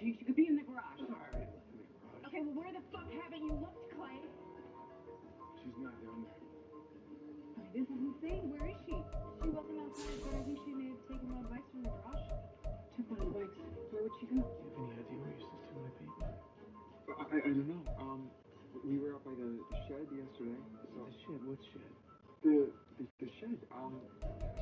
She could be in the garage. All right. Okay, well, where the fuck haven't you looked, Clay? She's not down there. Okay, this is insane. Where is she? She wasn't outside, but I think she may have taken my bikes from the garage. Took one of the bikes. Where would she go? Do you have any idea where your sister might be? I don't know. We were out by the shed yesterday. So the shed? What shed? The shed.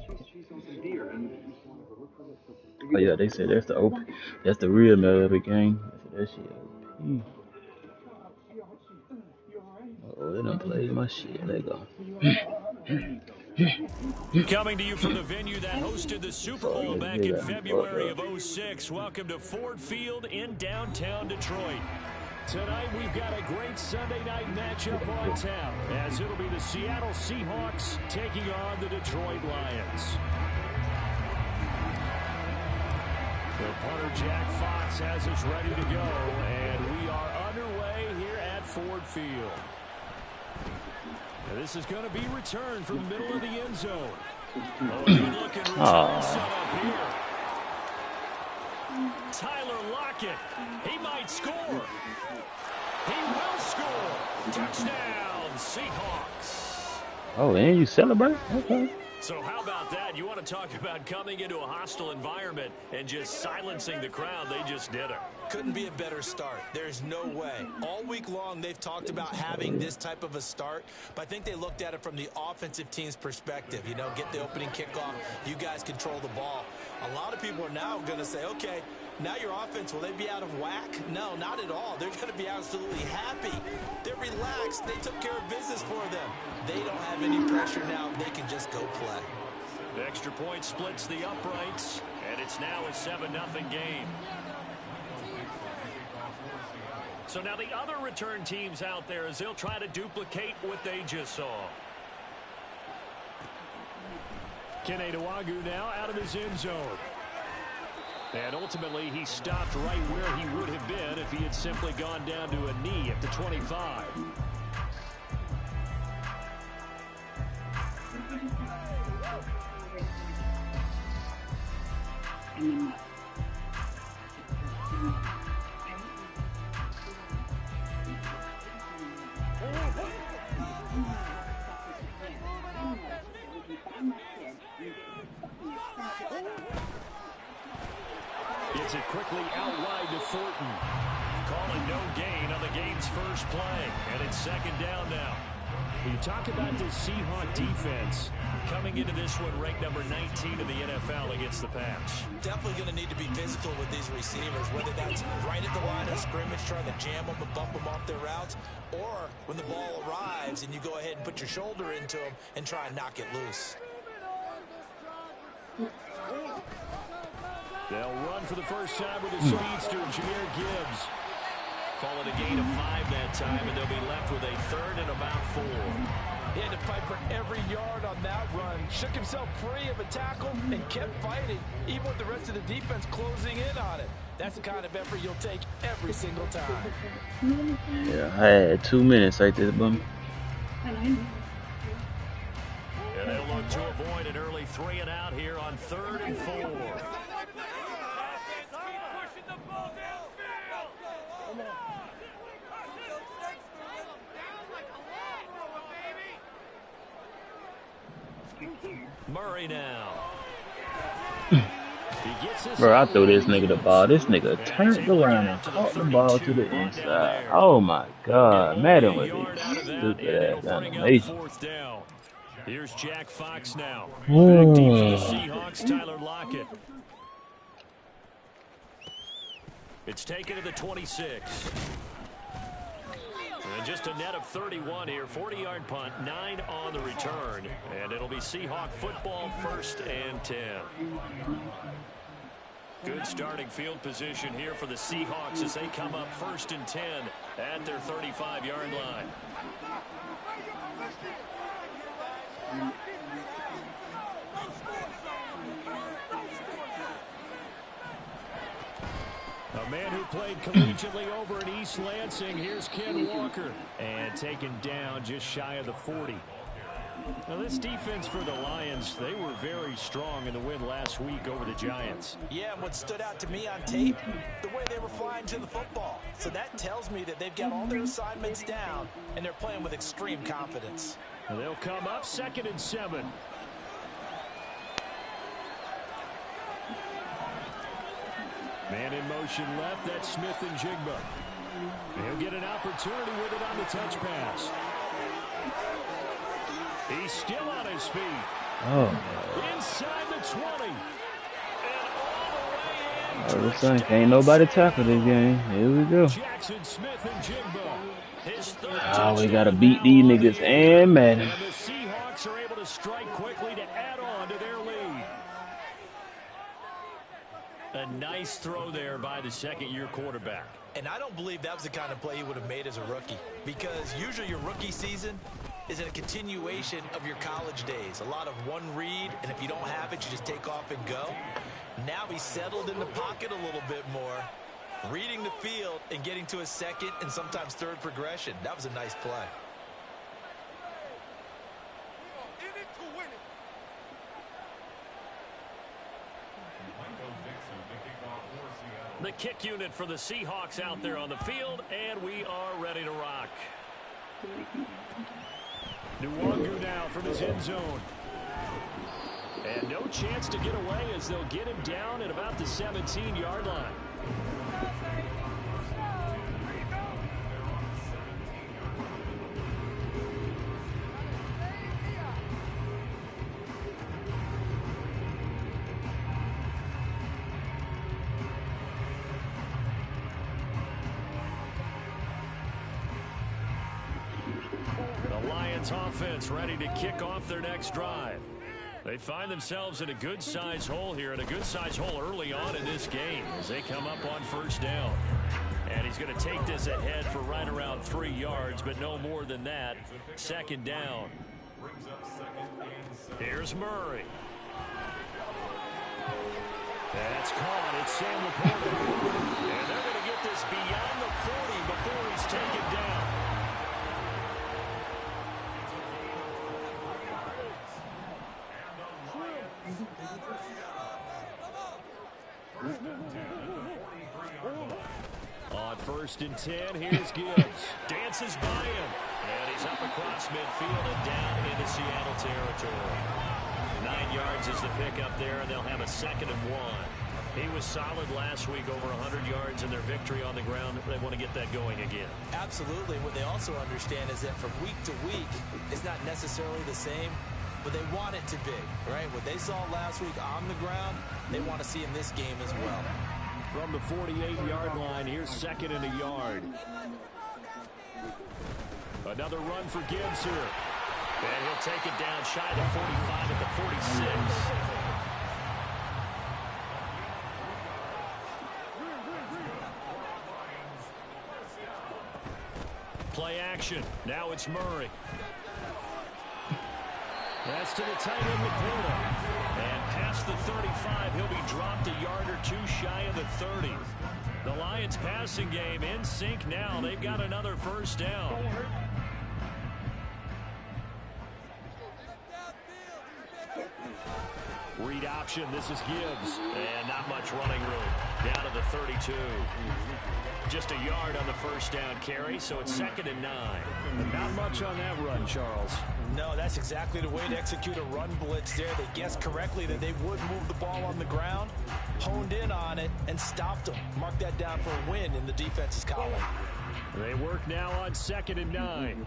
She saw some deer and she just wanted to look for it. So Oh yeah, they said that's the real Melody game. They said that shit OP. Oh, they done played my shit. There you go. Coming to you from the venue that hosted the Super Bowl back in February of '06. Welcome to Ford Field in downtown Detroit. Tonight we've got a great Sunday night matchup on tap, as it'll be the Seattle Seahawks taking on the Detroit Lions. The punter Jack Fox has us ready to go, and we are underway here at Ford Field. Now this is going to be returned from the middle of the end zone. Oh, good-looking return set up here. Tyler Lockett, he might score. He will score. Touchdown, Seahawks. Oh, and you celebrate? Okay. So how about that? You want to talk about coming into a hostile environment and just silencing the crowd? They just did it. Couldn't be a better start. There's no way. All week long, they've talked about having this type of a start, but I think they looked at it from the offensive team's perspective. You know, get the opening kickoff. You guys control the ball. A lot of people are now going to say, okay, now your offense, will they be out of whack? No, not at all. They're going to be absolutely happy. They're relaxed. They took care of business for them. They don't have any pressure now. They can just go play. The extra point splits the uprights, and it's now a 7-0 game. So now the other return teams out there, as they'll try to duplicate what they just saw. Kene Nwangwu now out of his end zone. And ultimately, he stopped right where he would have been if he had simply gone down to a knee at the 25. Gets it quickly out wide to Thornton. Calling no gain on the game's first play. And it's second down now. You talk about this Seahawk defense coming into this one ranked number 19 in the NFL against the pass. Definitely going to need to be physical with these receivers, whether that's right at the line of scrimmage trying to jam them and bump them off their routes, or when the ball arrives and you go ahead and put your shoulder into them and try and knock it loose. They'll run for the first time with a speedster, Jahmyr Gibbs. Call it a gain of 5 that time, and they'll be left with a third and about 4. He had to fight for every yard on that run. Shook himself free of a tackle and kept fighting, even with the rest of the defense closing in on it. That's the kind of effort you'll take every single time. Yeah, I had 2 minutes right there, bum. And they'll look to avoid an early 3 and out here on 3rd and 4. Murray now. Bro, I threw this nigga the ball. This nigga turned around and caught the ball to the inside. Oh my God. Madden with these stupid ass animations. Here's Jack Fox now. Back deep for the Seahawks, Tyler Lockett. It's taken to the 26. And just a net of 31 here. 40-yard punt, 9 on the return. And it'll be Seahawk football, 1st and 10. Good starting field position here for the Seahawks as they come up 1st and 10 at their 35-yard line. A man who played collegiately over in East Lansing. Here's Ken Walker. And taken down just shy of the 40. Now, this defense for the Lions, they were very strong in the win last week over the Giants. Yeah, and what stood out to me on tape, the way they were never flying to the football. So that tells me that they've got all their assignments down, and they're playing with extreme confidence. And they'll come up 2nd and 7. Man in motion left. That's Smith and Jigba. He'll get an opportunity with it on the touch pass. He's still on his feet. Oh. Inside the 20. All of a sudden, can't nobody tackle this game. Here we go. Jackson Smith and Jigba. His third Oh, we gotta beat these niggas and man. And the Seahawks are able to strike quickly to add on to their lead. A nice throw there by the second-year quarterback. And I don't believe that was the kind of play he would have made as a rookie, because usually your rookie season is a continuation of your college days. A lot of one read, and if you don't have it, you just take off and go. Now he's settled in the pocket a little bit more, reading the field and getting to a second and sometimes third progression. That was a nice play. The kick unit for the Seahawks out there on the field, and we are ready to rock. Nwangu now from his end zone. And no chance to get away as they'll get him down at about the 17-yard line. The Lions offense ready to kick off their next drive. They find themselves in a good-sized hole here, and a good-sized hole early on in this game as they come up on first down. And he's going to take this ahead for right around 3 yards, but no more than that. Second down. Here's Murray. That's caught. It's Sam Laporta. And they're going to get this beyond the 40 before he's taken down. On 1st and 10, here's Gibbs. Dances by him. And he's up across midfield and down into Seattle territory. 9 yards is the pickup there, and they'll have a 2nd and 1. He was solid last week, over 100 yards in their victory on the ground. They want to get that going again. Absolutely. What they also understand is that from week to week, it's not necessarily the same, but they want it to be, right? What they saw last week on the ground, they want to see in this game as well. From the 48-yard line, here's 2nd and a yard. Another run for Gibbs here. And he'll take it down shy of 45 at the 46. Play action. Now it's Murray. That's to the tight end, Laporta. And past the 35, he'll be dropped a yard or two shy of the 30. The Lions passing game in sync now. They've got another first down. Read option. This is Gibbs. And not much running room. Down to the 32. Just a yard on the first down carry, so it's 2nd and 9. Not much on that run, Charles. No, that's exactly the way to execute a run blitz there. They guessed correctly that they would move the ball on the ground, honed in on it, and stopped them. Mark that down for a win in the defense's column. They work now on 2nd and 9.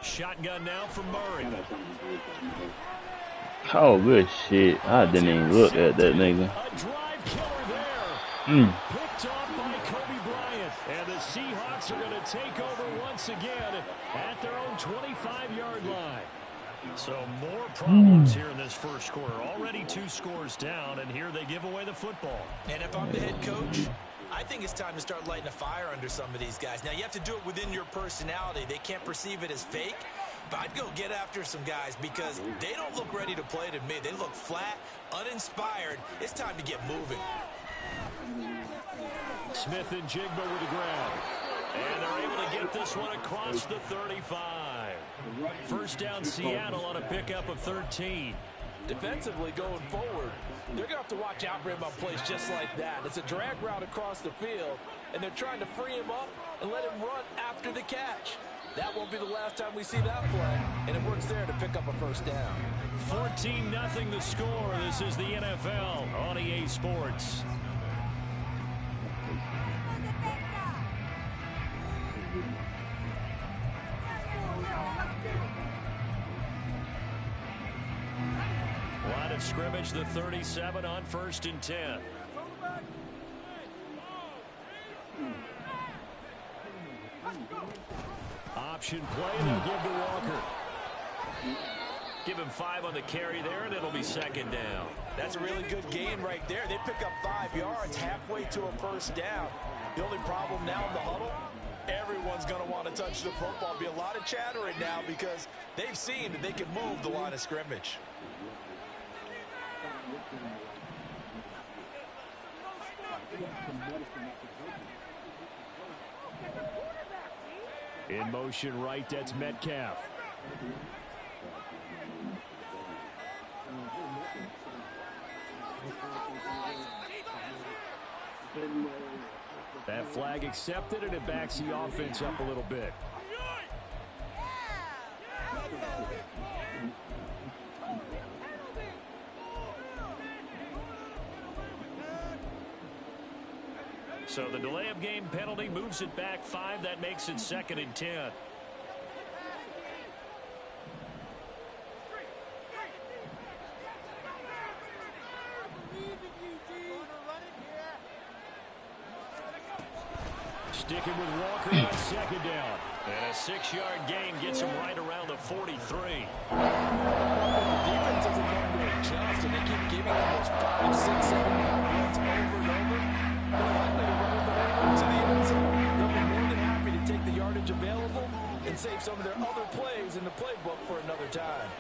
Shotgun now from Murray. Oh, good shit. I didn't even look at that nigga. A drive killer there. Picked off by Kobe Bryant. And the Seahawks are going to take over once again at their own 25-yard line. So more problems here in this first quarter. Already 2 scores down, and here they give away the football. And if I'm the head coach, I think it's time to start lighting a fire under some of these guys. Now, you have to do it within your personality. They can't perceive it as fake. But I'd go get after some guys because they don't look ready to play to me. They look flat, uninspired. It's time to get moving. Smith and Jigba with a grab. And they're able to get get this one across the 35. First down Seattle on a pickup of 13. Defensively going forward, they're going to have to watch out for him on plays just like that. It's a drag route across the field, and they're trying to free him up and let him run after the catch. That won't be the last time we see that play, and it works there to pick up a first down. 14-0 the score. This is the NFL on EA Sports. Line of scrimmage, the 37 on 1st and 10. Option play, they'll give to Walker. Give him 5 on the carry there, and it'll be 2nd down. That's a really good gain right there. They pick up 5 yards halfway to a first down. The only problem now in the huddle, everyone's going to want to touch the football. Be a lot of chattering now because they've seen that they can move the line of scrimmage. In motion right, that's Metcalf. That flag accepted, and it backs the offense up a little bit. So the delay of game penalty moves it back 5. That makes it 2nd and 10. Sticking with Walker on 2nd down. And a 6-yard gain gets him right around the 43. The defense isn't going to adjust, and they keep giving them those 5, 6, 7 yard runs over and over. They're likely to run the ball to the end zone. They'll be more than happy to take the yardage available and save some of their other plays in the playbook for another time.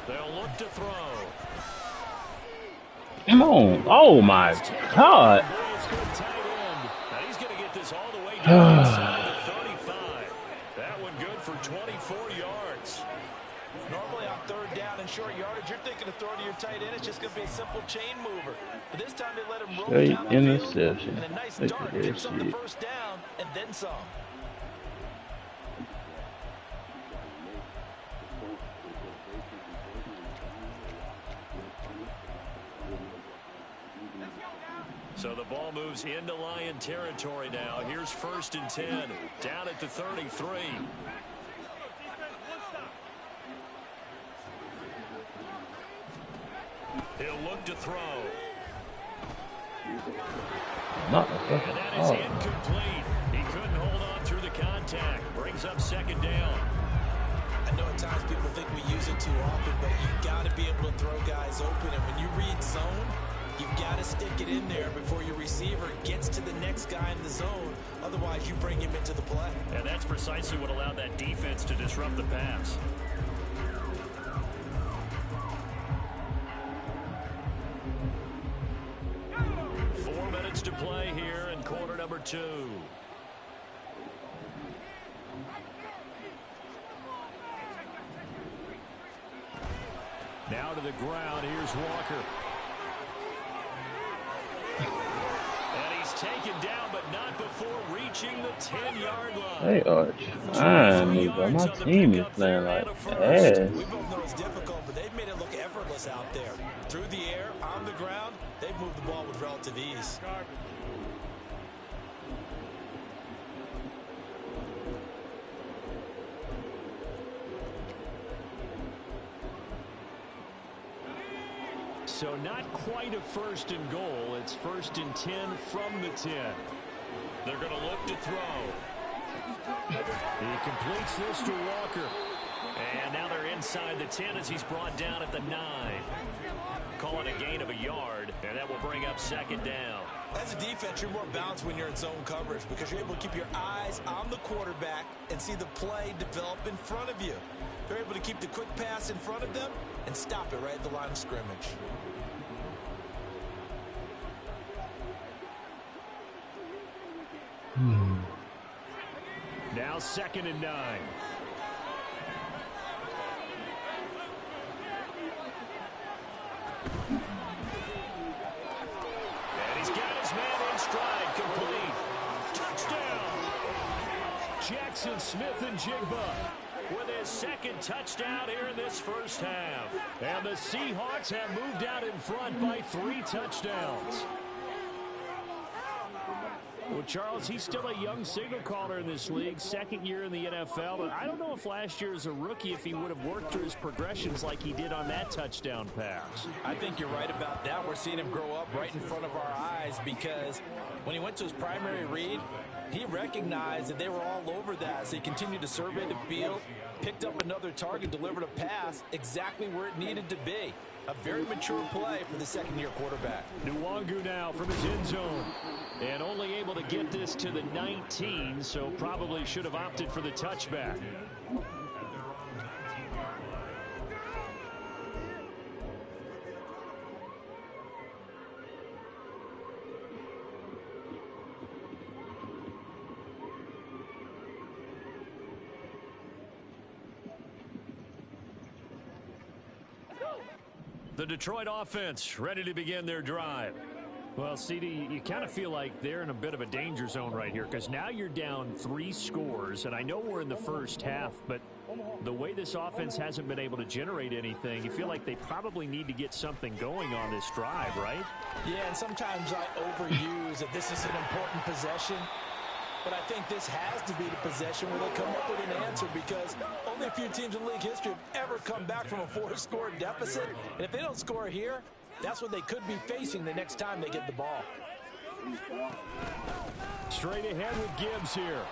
They'll look to throw. Come on. Oh, my God. Now he's going to get this all the way down inside the 35. That one good for 24 yards. Normally on 3rd down and short yardage, you're thinking of throwing to your tight end. It's just going to be a simple chain mover. But this time they let him roll Straight down the field. interception. And a nice Look dart at gets that them the shit. first down and then some. So the ball moves into Lion territory now. Here's 1st and 10. Down at the 33. He'll look to throw. Not And that is incomplete. He couldn't hold on through the contact. Brings up 2nd down. I know at times people think we use it too often, but you've got to be able to throw guys open. And when you read zone, you've got to stick it in there before your receiver gets to the next guy in the zone. Otherwise, you bring him into the play. And that's precisely what allowed that defense to disrupt the pass. To play here in quarter number 2. Now to the ground. Here's Walker. And he's taken down, but not before reaching the 10-yard line. They are trying, but my team is playing like ass. We both know it's difficult, but they've made it look effortless out there. Through the air, on the ground, they've moved the ball with relative ease. So not quite a 1st and goal. It's 1st and 10 from the 10. They're going to look to throw. He completes this to Walker. And now they're inside the 10 as he's brought down at the 9. Call it a gain of a yard, and that will bring up 2nd down. As a defense, you're more balanced when you're in zone coverage because you're able to keep your eyes on the quarterback and see the play develop in front of you. They're able to keep the quick pass in front of them and stop it right at the line of scrimmage. Now 2nd and 9. And he's got his man in stride, complete. Touchdown. Jackson Smith-Njigba with his 2nd touchdown here in this first half. And the Seahawks have moved out in front by 3 touchdowns. Well, Charles, he's still a young signal caller in this league, 2nd year in the NFL. But I don't know if last year as a rookie, if he would have worked through his progressions like he did on that touchdown pass. I think you're right about that. We're seeing him grow up right in front of our eyes because when he went to his primary read, he recognized that they were all over that. So he continued to survey the field, picked up another target, delivered a pass exactly where it needed to be. A very mature play for the 2nd-year quarterback. Nwangu now from his end zone. And only able to get this to the 19, so probably should have opted for the touchback. The Detroit offense ready to begin their drive. Well, CD, you kind of feel like they're in a bit of a danger zone right here because now you're down 3 scores, and I know we're in the first half, but the way this offense hasn't been able to generate anything, you feel like they probably need to get something going on this drive, right? Yeah, and sometimes I overuse that this is an important possession. But I think this has to be the possession where they come up with an answer because only a few teams in league history have ever come back from a 4-score deficit. And if they don't score here, that's what they could be facing the next time they get the ball. Straight ahead with Gibbs here.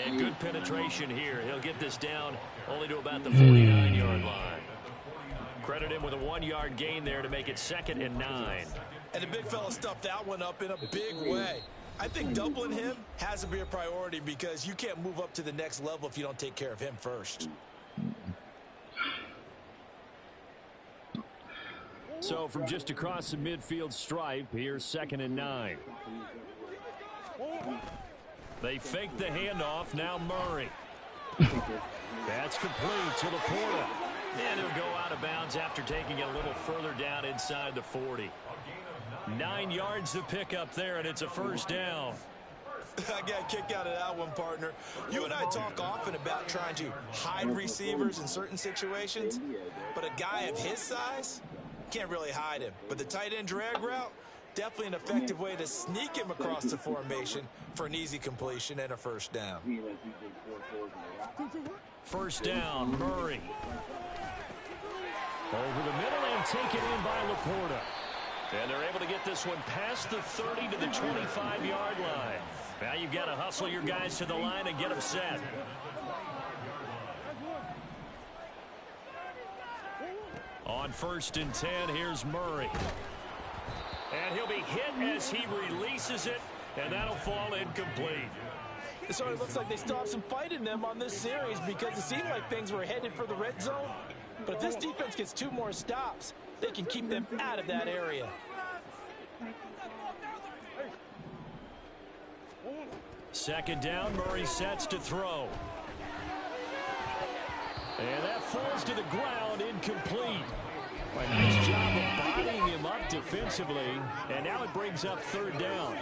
And good penetration here. He'll get this down only to about the 49-yard line. Credit him with a 1-yard gain there to make it 2nd and 9. And the big fella stuffed that one up in a big way. I think doubling him has to be a priority because you can't move up to the next level if you don't take care of him first. So from just across the midfield stripe, here's 2nd and 9. They fake the handoff. Now Murray. That's complete to Laporta. And he'll go out of bounds after taking it a little further down inside the 40. 9 yards to pick up there, and it's a first down. I got a kick out of that one, partner. You and I talk often about trying to hide receivers in certain situations, but a guy of his size can't really hide him. But the tight end drag route, definitely an effective way to sneak him across the formation for an easy completion and a first down. First down, Murray. Over the middle and taken in by Laporta. And they're able to get this one past the 30 to the 25-yard line. Now you've got to hustle your guys to the line and get them set. On 1st and 10, here's Murray. And he'll be hit as he releases it, and that'll fall incomplete. It sort of looks like they stopped some fight in them on this series because it seemed like things were headed for the red zone. But if this defense gets 2 more stops, they can keep them out of that area. Second down, Murray sets to throw. And that falls to the ground, incomplete. A nice job of bodying him up defensively, and now it brings up 3rd down.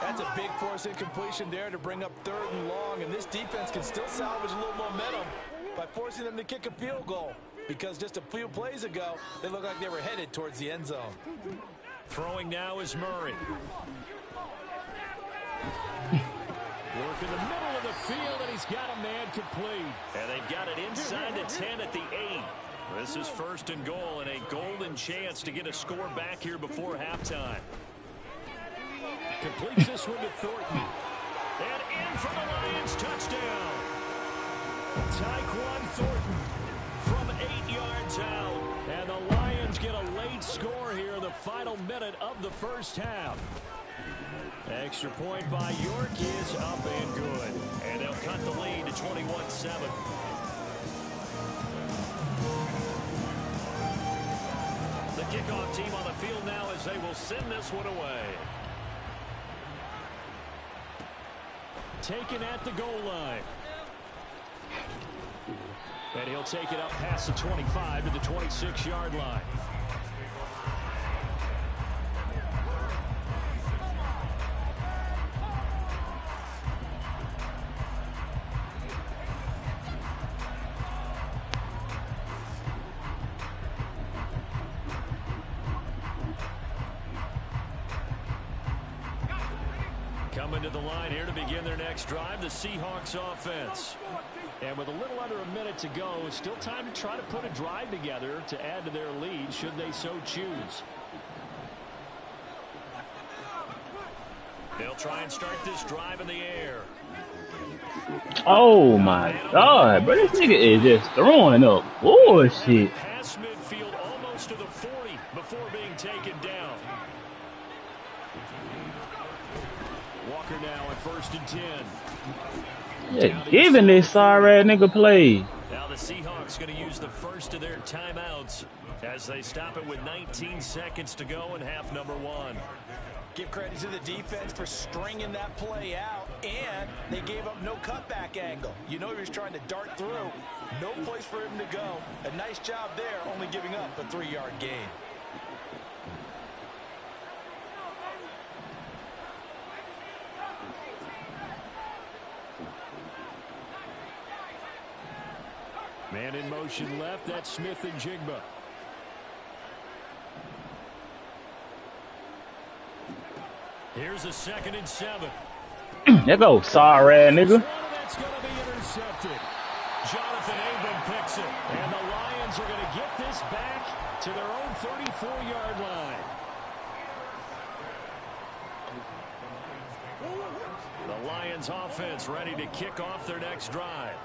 That's a big force incompletion there to bring up 3rd and long, and this defense can still salvage a little momentum by forcing them to kick a field goal. Because just a few plays ago, they looked like they were headed towards the end zone. Throwing now is Murray. Work in the middle of the field, and he's got a man complete. And they've got it inside the 10 at the 8. This is 1st and goal, and a golden chance to get a score back here before halftime. Completes this one to Thornton. And in for the Lions, touchdown. Tyquan Thornton from 8 yards out. And the Lions get a late score here in the final minute of the first half. Extra point by York is up and good. And they'll cut the lead to 21-7. The kickoff team on the field now as they will send this one away. taken at the goal line. And he'll take it up past the 25 to the 26-yard line. Coming to the line here to begin their next drive, the Seahawks offense. And with a little under a minute to go, still time to try to put a drive together to add to their lead should they so choose. They'll try and start this drive in the air. Oh my God, bro, this nigga is just throwing up bullshit. Past midfield almost to the 40 before being taken down. Walker now at 1st and 10. Yeah, giving this sorry ass nigga play. Now the Seahawks going to use the first of their timeouts as they stop it with 19 seconds to go in half number 1. Give credit to the defense for stringing that play out, and they gave up no cutback angle. You know he was trying to dart through. No place for him to go. A nice job there, only giving up a 3-yard gain. Man in motion left, that's Smith and Jigba. Here's a 2nd and 7. There go, sorry ass nigga. That's going to be intercepted. Jonathan Abram picks it. And the Lions are going to get this back to their own 34-yard line. The Lions offense ready to kick off their next drive.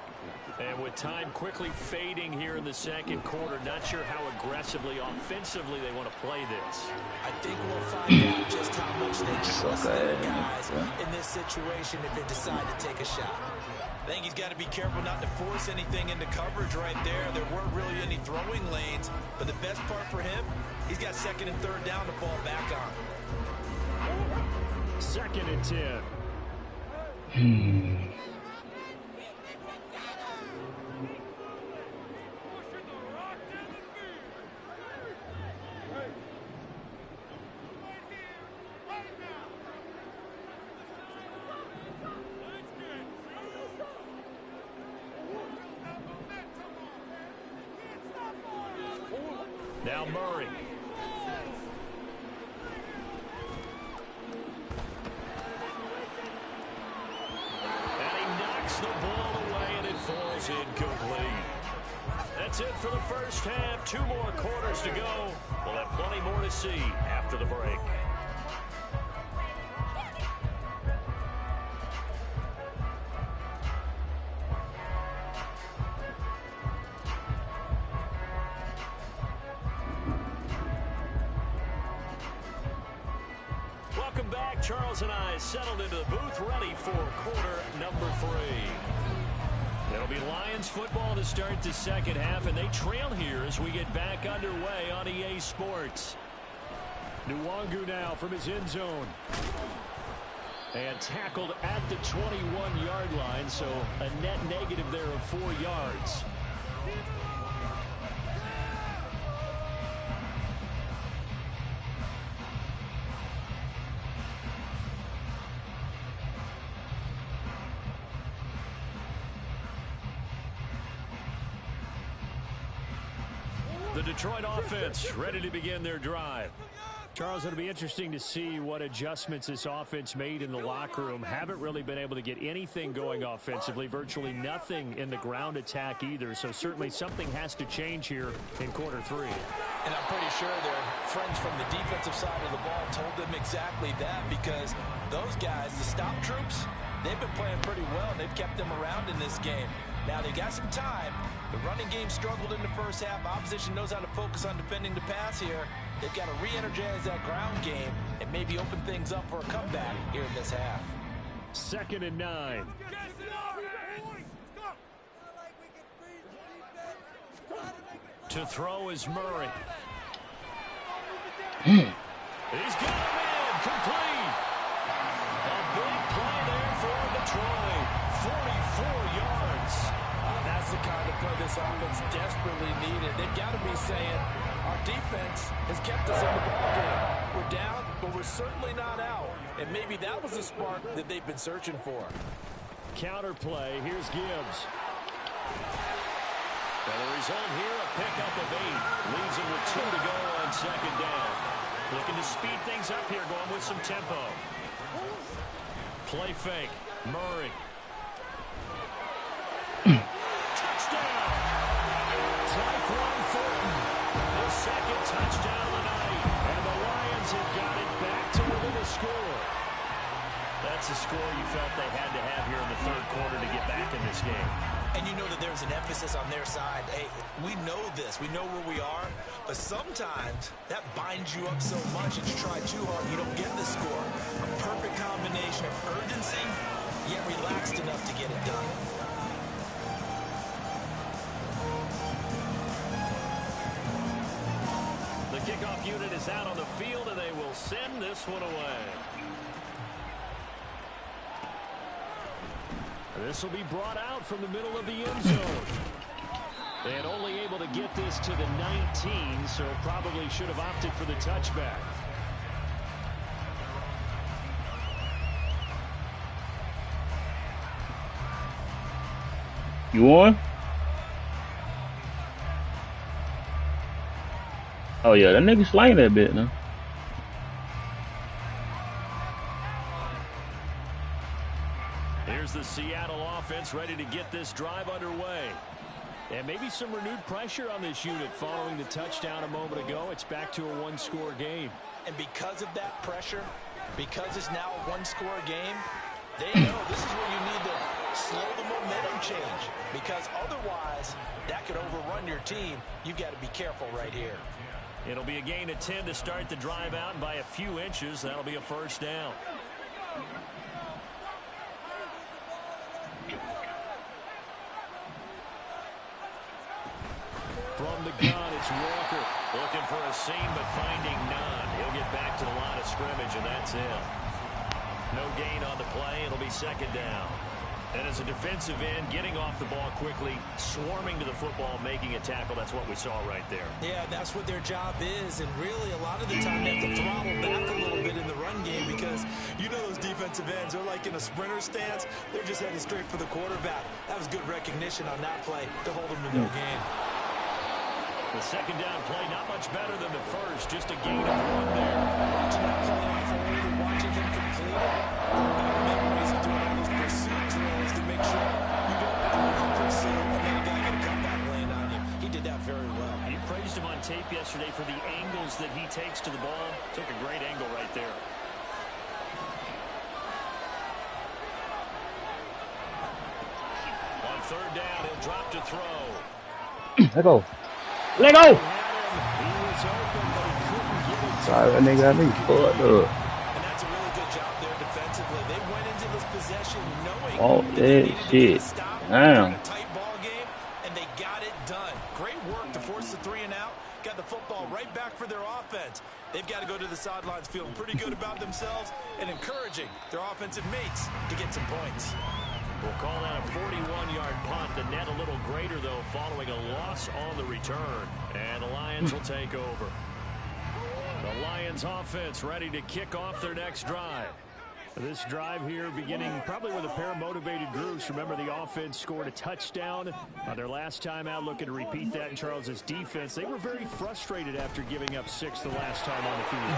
And with time quickly fading here in the second quarter, not sure how aggressively, offensively they want to play this. I think we'll find out just how much they trust their guys in this situation if they decide to take a shot. I think he's got to be careful not to force anything into coverage right there. There weren't really any throwing lanes, but the best part for him, he's got 2nd and 3rd down to fall back on. 2nd and 10. Now Murray. And he knocks the ball away, and it falls incomplete. That's it for the first half. 2 more quarters to go. We'll have plenty more to see after the break. Welcome back. Charles and I settled into the booth, ready for quarter number 3. It'll be Lions football to start the second half, and they trail here as we get back underway on EA Sports. Nwangu now from his end zone. And tackled at the 21-yard line, so a net negative there of 4 yards. The Detroit offense ready to begin their drive. Charles, it'll be interesting to see what adjustments this offense made in the locker room. Haven't really been able to get anything going offensively, virtually nothing in the ground attack either. So certainly something has to change here in quarter 3. And I'm pretty sure their friends from the defensive side of the ball told them exactly that, because those guys, the stop troops, they've been playing pretty well. They've kept them around in this game. Now they got some time. The running game struggled in the first half. Opposition knows how to focus on defending the pass here. They've got to re-energize that ground game and maybe open things up for a comeback here in this half. 2nd and 9. To throw is Murray. He's got him in, complete. A big play there for Detroit. offense desperately needed. They've got to be saying, our defense has kept us in the ballgame. We're down, but we're certainly not out. And maybe that was the spark that they've been searching for. Counterplay. Here's Gibbs. And the result here, a pickup of 8. Leaves him with 2 to go on second down. Looking to speed things up here, going with some tempo. Play fake. Murray. Touchdown. Tyquan Thornton. His second touchdown of the night. And the Lions have got it back to within a score. That's a score you felt they had to have here in the third quarter to get back in this game. And you know that there's an emphasis on their side. Hey, we know this. We know where we are. But sometimes that binds you up so much that you try too hard, you don't get the score. A perfect combination of urgency, yet relaxed enough to get it done. The kickoff unit is out on the field, and they will send this one away. This will be brought out from the middle of the end zone. And only able to get this to the 19, so probably should have opted for the touchback. You on? Oh, yeah, that nigga slaying that bit now. Here's the Seattle offense ready to get this drive underway. And maybe some renewed pressure on this unit following the touchdown a moment ago. It's back to a one-score game. And because of that pressure, because it's now a one-score game, they know this is where you need to slow the momentum change. Because otherwise, that could overrun your team. You've got to be careful right here. It'll be a gain of 10 to start the drive out, and by a few inches, that'll be a first down. From the gun, it's Walker. Looking for a seam, but finding none. He'll get back to the line of scrimmage, and that's it. No gain on the play. It'll be second down. And as a defensive end, getting off the ball quickly, swarming to the football, making a tackle, that's what we saw right there. Yeah, that's what their job is. And really, a lot of the time, they have to throttle back a little bit in the run game because you know those defensive ends, they're like in a sprinter stance. They're just heading straight for the quarterback. That was good recognition on that play to hold them to no gain. The second down play, not much better than the first, just a gain of 1 there. Watching that play unfold and watching him complete it, memories of doing all those pursuit drills to make sure you don't throw the pursuit and then a guy get a comeback lane on you. He did that very well. You praised him on tape yesterday for the angles that he takes to the ball. Took a great angle right there. On third down, he'll drop to throw. Let go. Let go! He was open, but he couldn't get it. Sorry, that nigga got me fucked up. And that's a really good job there defensively. They went into this possession knowing Oh, that they needed to get a shit. stop Damn. in a tight ball game, and they got it done. Great work to force the 3 and out. Got the football right back for their offense. They've got to go to the sidelines feeling pretty good about themselves and encouraging their offensive mates to get some points. We'll call that a 41-yard punt. The net a little greater, though, following a loss on the return. And the Lions will take over. The Lions offense ready to kick off their next drive. This drive here beginning probably with a pair of motivated groups. Remember, the offense scored a touchdown on their last time out, looking to repeat that in Charles's defense. They were very frustrated after giving up 6 the last time on the field.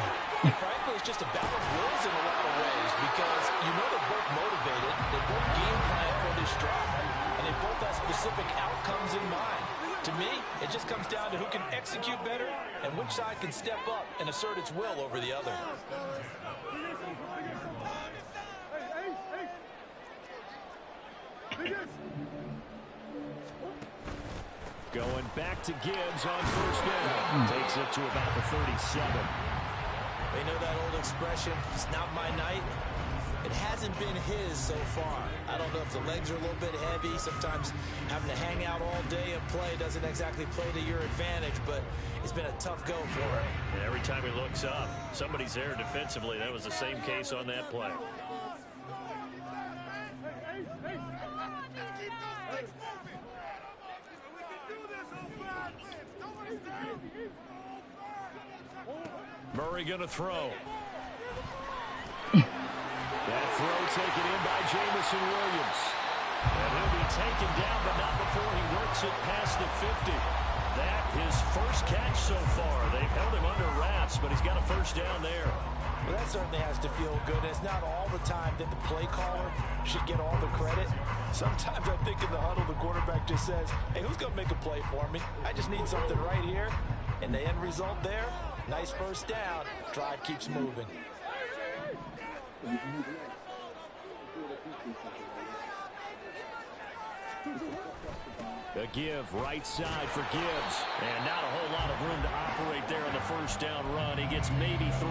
Frankly, it's just a battle of wills in a lot of ways because you know they're both motivated. They both game plan for this drive, and they both have specific outcomes in mind. To me, it just comes down to who can execute better and which side can step up and assert its will over the other. Going back to Gibbs on first down. Takes it to about the 37. They know that old expression, it's not my night. It hasn't been his so far. I don't know if the legs are a little bit heavy. Sometimes having to hang out all day and play doesn't exactly play to your advantage, but it's been a tough go for him. And every time he looks up, somebody's there defensively. That was the same case on that play. Murray going to throw. That throw taken in by Jamison Williams. And he'll be taken down, but not before he works it past the 50. That his first catch so far. They've held him under wraps, but he's got a first down there. Well, that certainly has to feel good. It's not all the time that the play caller should get all the credit. Sometimes I think in the huddle, the quarterback just says, hey, who's going to make a play for me? I just need something right here. And the end result there, nice first down. Drive keeps moving. A give right side for Gibbs. And not a whole lot of room to operate there on the first down run. He gets maybe 3.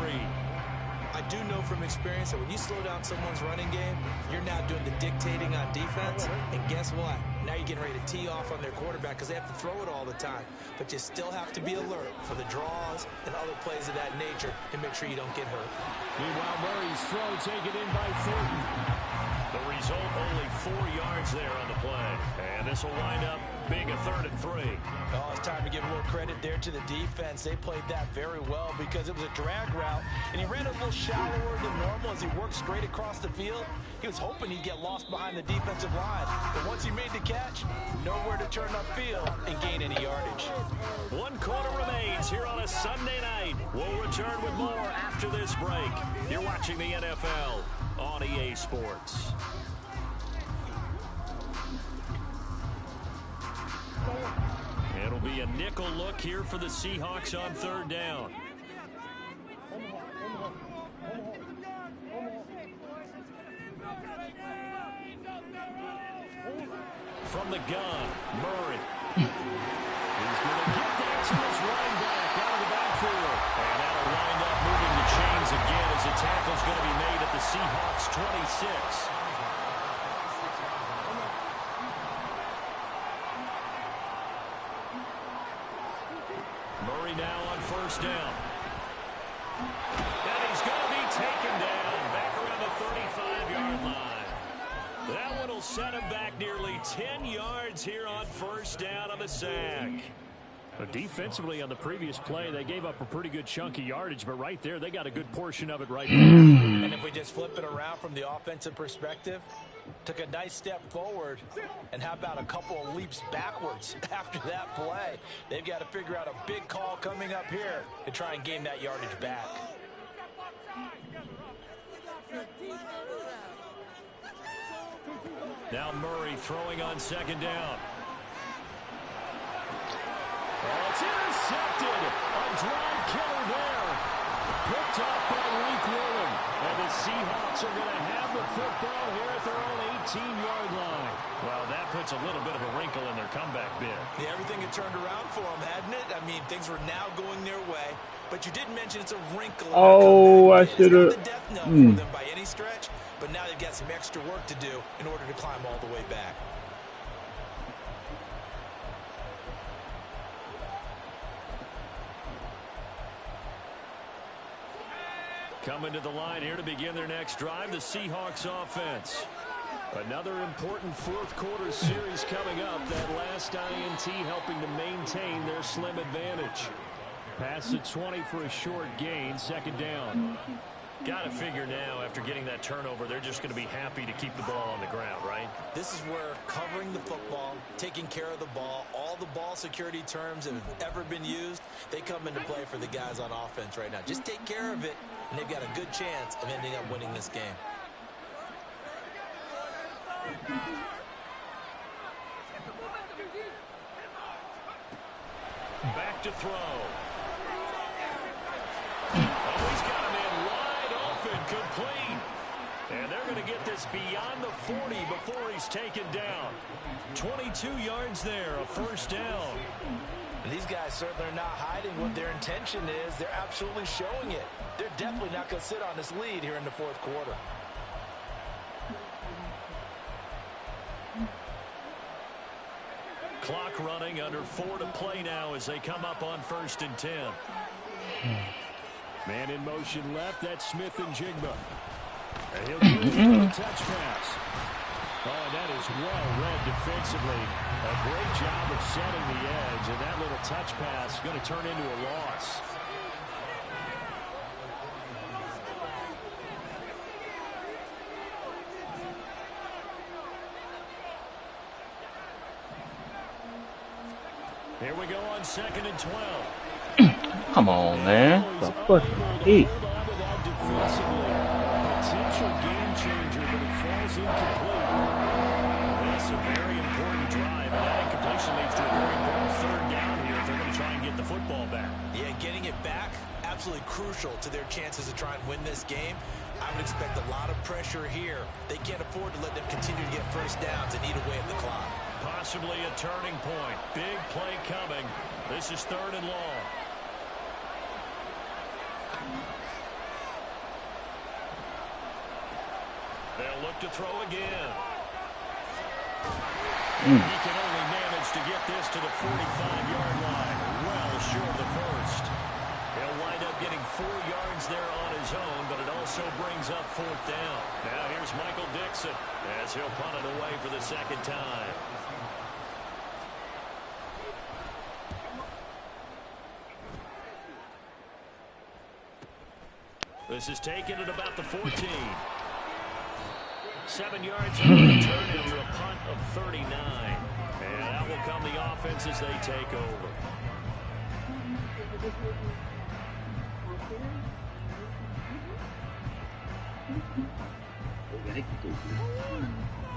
I do know from experience that when you slow down someone's running game, you're now doing the dictating on defense. And guess what? Now you're getting ready to tee off on their quarterback because they have to throw it all the time. But you still have to be alert for the draws and other plays of that nature to make sure you don't get hurt. Meanwhile, Murray's throw taken in by Thornton. The result, only 4 yards there on the play. And this will wind up being a 3rd and 3. Oh, it's time to give a little credit there to the defense. They played that very well because it was a drag route, and he ran a little shallower than normal as he worked straight across the field. He was hoping he'd get lost behind the defensive line. But once he made the catch, nowhere to turn upfield and gain any yardage. 1 quarter remains here on a Sunday night. We'll return with more after this break. You're watching the NFL on EA Sports. It'll be a nickel look here for the Seahawks on 3rd down. From the gun, Murray. He's going to get that to his running back out of the backfield. And that'll wind up moving the chains again as the tackle's going to be made at the Seahawks 26. Murray now on 1st down. And he's going to be taken down back around the 35-yard line. That one will set him back nearly 10 yards here on 1st down on the sack. But defensively on the previous play, they gave up a pretty good chunk of yardage, but right there, they got a good portion of it right there. And if we just flip it around from the offensive perspective, took a nice step forward, and how about a couple of leaps backwards after that play? They've got to figure out a big call coming up here to try and gain that yardage back. Now Murray throwing on 2nd down. Oh, it's intercepted. A drive killer there. Picked up by Reek Willen. And the Seahawks are going to have the football here at their own 18-yard line. Well, that puts a little bit of a wrinkle in their comeback bid. Yeah, everything had turned around for them, hadn't it? I mean, things were now going their way. But you didn't mention it's a wrinkle in Oh, I should have. It's not the death knell for them by any stretch. But now they've got some extra work to do in order to climb all the way back. Coming to the line here to begin their next drive, the Seahawks offense. Another important 4th quarter series coming up. That last INT helping to maintain their slim advantage. Pass at 20 for a short gain, 2nd down. Got to figure now, after getting that turnover, they're just going to be happy to keep the ball on the ground, right? This is where covering the football, taking care of the ball, all the ball security terms that have ever been used, they come into play for the guys on offense right now. Just take care of it, and they've got a good chance of ending up winning this game. Back to throw. Oh, he's got him in wide open, complete. And they're going to get this beyond the 40 before he's taken down. 22 yards there, a 1st down. And these guys certainly are not hiding what their intention is. They're absolutely showing it. They're definitely not going to sit on this lead here in the 4th quarter. Clock running, under 4 to play now as they come up on 1st and 10. Man in motion left, that's Smith and Jigba. And he'll give it a touch pass. Oh, and that is well read defensively. A great job of setting the edge, and that little touch pass is going to turn into a loss. Here we go on 2nd and 12. Come on, man. The fucking heat. Potential game changer, but it falls incomplete. That's a very important drive, and that incompletion leads to a very important 3rd down here if they're going to try and get the football back. Yeah, getting it back, absolutely crucial to their chances to try and win this game. I would expect a lot of pressure here. They can't afford to let them continue to get first downs and eat away at the clock. Possibly a turning point. Big play coming. This is 3rd and long. They'll look to throw again. He can only manage to get this to the 45-yard line. Well short of the first. He'll wind up getting 4 yards there on his own, but it also brings up 4th down. Now here's Michael Dixon as he'll punt it away for the 2nd time. This is taken at about the 14. 7 yards on the return after a punt of 39. And that will come the offense as they take over.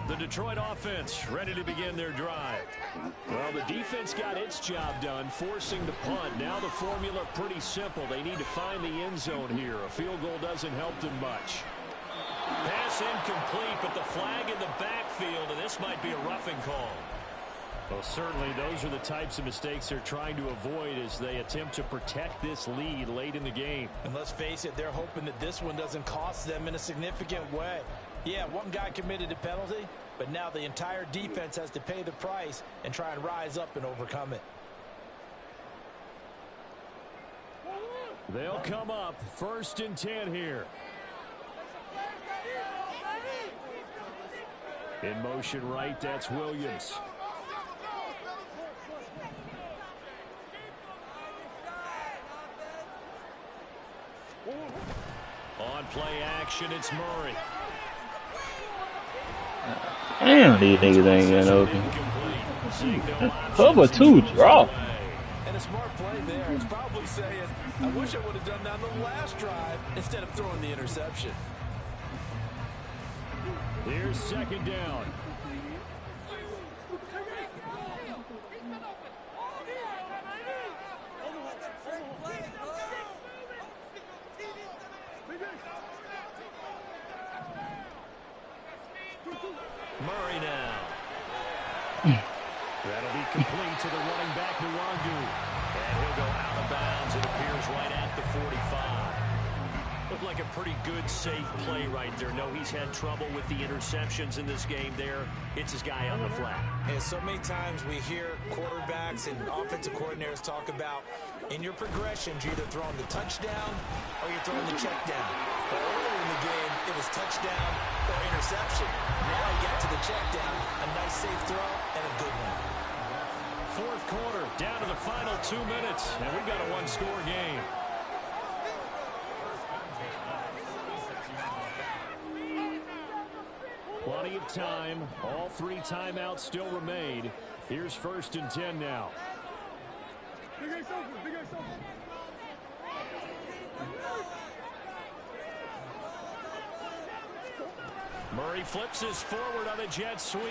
The Detroit offense ready to begin their drive. Well, the defense got its job done, forcing the punt. Now the formula pretty simple. They need to find the end zone here. A field goal doesn't help them much. Pass incomplete, but the flag in the backfield, and this might be a roughing call. Well, certainly those are the types of mistakes they're trying to avoid as they attempt to protect this lead late in the game. And let's face it, they're hoping that this one doesn't cost them in a significant way. Yeah, one guy committed a penalty, but now the entire defense has to pay the price and try and rise up and overcome it. They'll come up 1st and 10 here. In motion right, that's Williams. On play action, it's Murray. Damn, these niggas ain't getting open. Cover 2 drop. And a smart play there. It's probably saying, I wish I would have done that on the last drive instead of throwing the interception. Here's 2nd down. Murray now. That'll be complete to the running back, Nwangu. And he'll go out of bounds. It appears right at the 45. Looked like a pretty good, safe play right there. No, he's had trouble with the interceptions in this game there. Hits his guy on the flat. And so many times we hear quarterbacks and offensive coordinators talk about in your progressions, you're either throwing the touchdown or you're throwing the check down. But earlier in the game, it was touchdown or interception. Now he got to the check down, a nice safe throw, and a good one. 4th quarter, down to the final 2 minutes, and we've got a 1-score game. Plenty of time. All 3 timeouts still remain. Here's 1st and 10 now. Murray flips his forward on a jet sweep.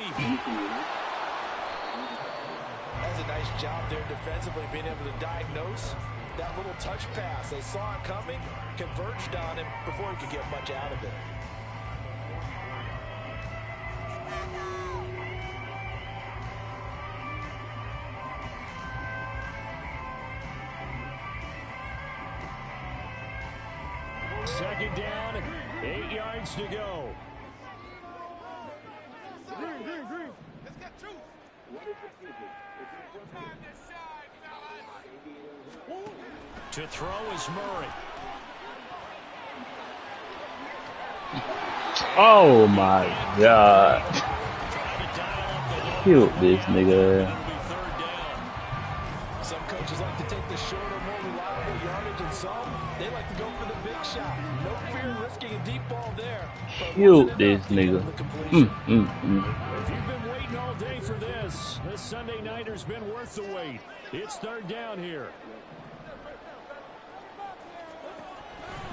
That's a nice job there defensively, being able to diagnose that little touch pass. They saw it coming, converged on him before he could get much out of it. Second down, 8 yards to go. Let's get two. To throw is Murray. Oh my God. Killed this nigga. Some coaches like to take the shorter, more reliable yardage, and some, they like to go for the big shot. No fear in risking a deep ball there. Killed this nigga. If you've been waiting all day for this Sunday nighter's been worth the wait. It's third down here.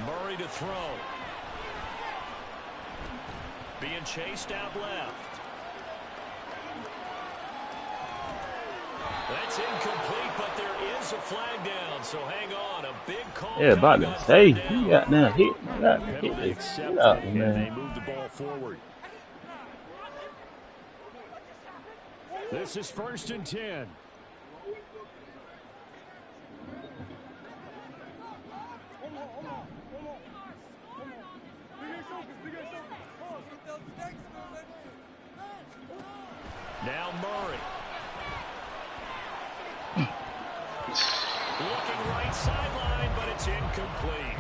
Murray to throw. Being chased out left. That's incomplete, but there is a flag down, so hang on. A big call. Yeah, about to say, he got now hit. Got hit this shit up, And man. they move the ball forward. This is 1st and 10. Now Murray. Looking right sideline, but it's incomplete.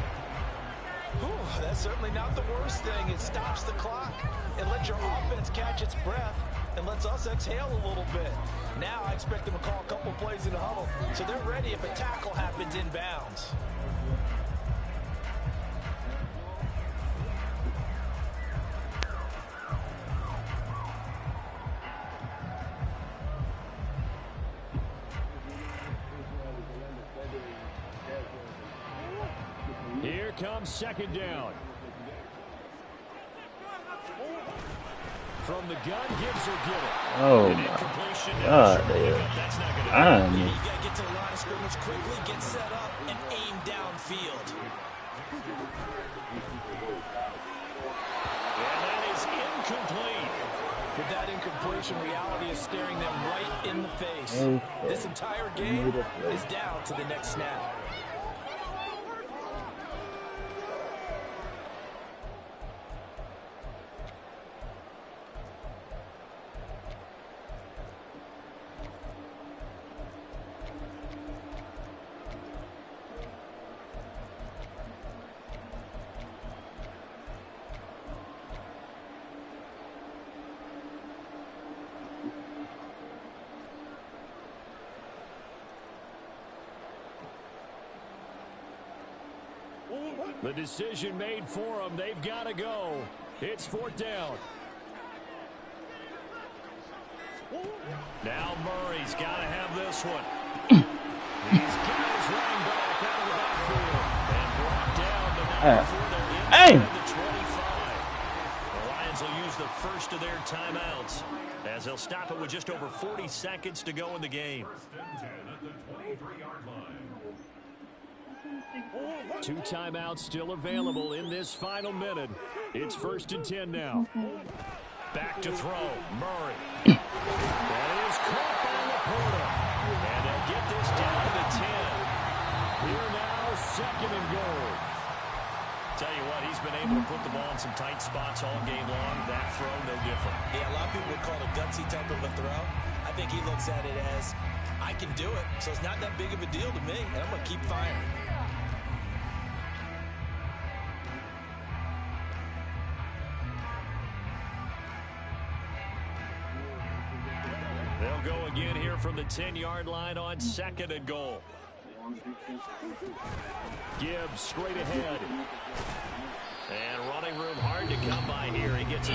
Whew, that's certainly not the worst thing. It stops the clock and lets your offense catch its breath and lets us exhale a little bit. Now I expect them to call a couple plays in the huddle, so they're ready if a tackle happens inbounds. Here comes 2nd down. From the gun, Gibbs will get it. Oh An my incompletion. God, That's not going to Yeah, you got to get to the line of scrimmage quickly, get set up, and aim downfield. And that is incomplete. With that incompletion, reality is staring them right in the face. Okay. This entire game is down to the next snap. The decision made for them. They've got to go. It's 4th down. Now Murray's got to have this one. He's got his running back out of the backfield and brought down to number 4. They're inside the 25. The Lions will use the first of their timeouts as they'll stop it with just over 40 seconds to go in the game. 2 timeouts still available in this final minute. It's 1st and 10 now. Back to throw. Murray. That is caught by Laporta. And they'll get this down to 10. Here now, 2nd and goal. Tell you what, he's been able to put the ball in some tight spots all game long. That throw, no different. Yeah, a lot of people would call it a gutsy type of a throw. I think he looks at it as, I can do it, so it's not that big of a deal to me, and I'm going to keep firing. They'll go again here from the 10-yard line on 2nd and goal. Gibbs straight ahead. And running room hard to come by here. He gets it.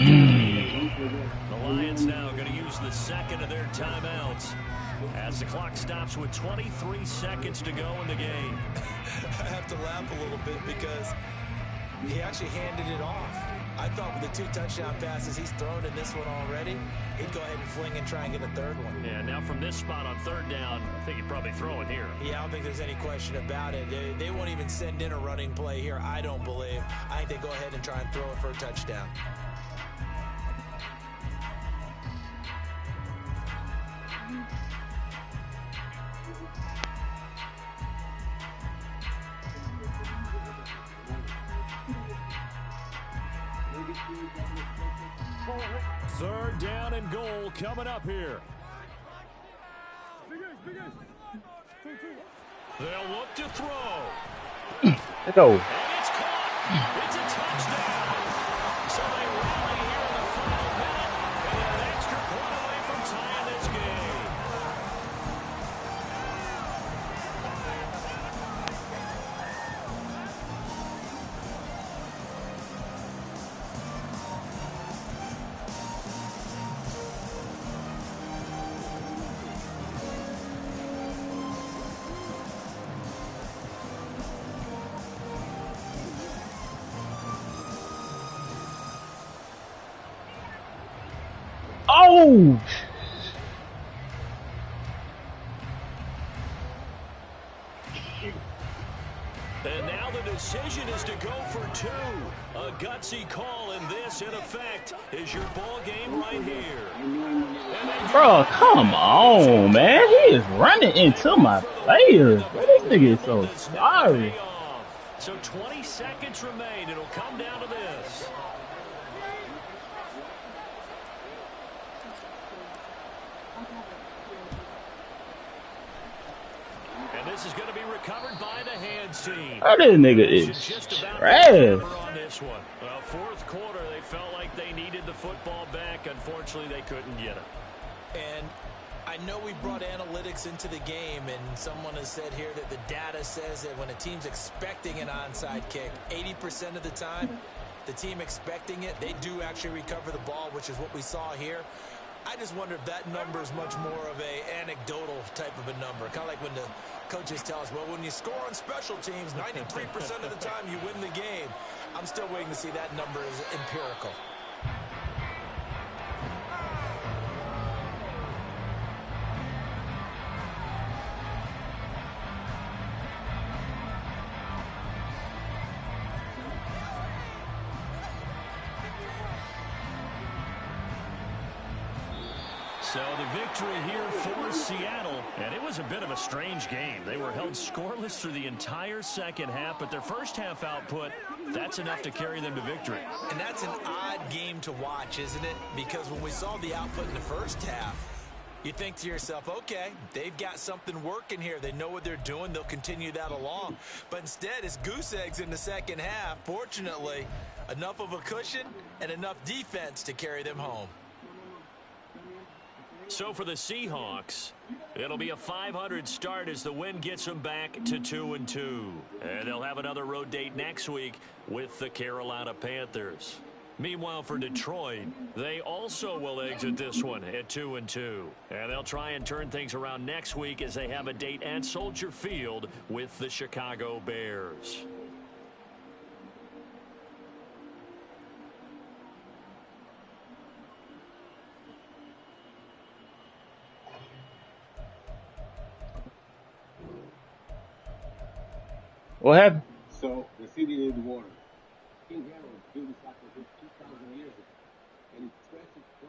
The Lions now going to use the 2nd of their timeouts as the clock stops with 23 seconds to go in the game. I have to laugh a little bit because he actually handed it off. I thought with the 2 touchdown passes he's thrown in this one already, he'd go ahead and fling and try and get a 3rd one. Yeah, now from this spot on 3rd down, I think he'd probably throw it here. Yeah, I don't think there's any question about it. They won't even send in a running play here, I don't believe. I think they go ahead and try and throw it for a touchdown. Third down and goal coming up here. They'll look to throw. Let's go. And it's caught. It's a touchdown. So they rally here in the final minute. And an extra point away from tying Oh! And now the decision is to go for two. A gutsy call, and this, in effect, is your ball game right here. Bro, come on, man. He is running into my players. Bro, this nigga is so sorry. So 20 seconds remain. It'll come down to this. And this is going to be recovered by the hands team. Oh, this nigga is trash. On this one. Well, fourth quarter, they felt like they needed the football back. Unfortunately, they couldn't get it. And I know we brought analytics into the game, and someone has said here that the data says that when a team's expecting an onside kick, 80% of the time, the team expecting it, they do actually recover the ball, which is what we saw here. I just wonder if that number is much more of a anecdotal type of a number. Kind of like when the coaches tell us, well, when you score on special teams, 93% of the time you win the game. I'm still waiting to see that number is empirical. So the victory here for Seattle, and it was a bit of a strange game. They were held scoreless through the entire second half, but their first half output, that's enough to carry them to victory. And that's an odd game to watch, isn't it? Because when we saw the output in the first half, you think to yourself, okay, they've got something working here. They know what they're doing. They'll continue that along. But instead, it's goose eggs in the second half. Fortunately, enough of a cushion and enough defense to carry them home. So for the Seahawks, it'll be a 500 start as the win gets them back to 2-2. And they'll have another road date next week with the Carolina Panthers. Meanwhile, for Detroit, they also will exit this one at 2-2. And they'll try and turn things around next week as they have a date at Soldier Field with the Chicago Bears. What happened? So the city needs water. King Harold built this aqueduct 2,000 years ago, and it stretches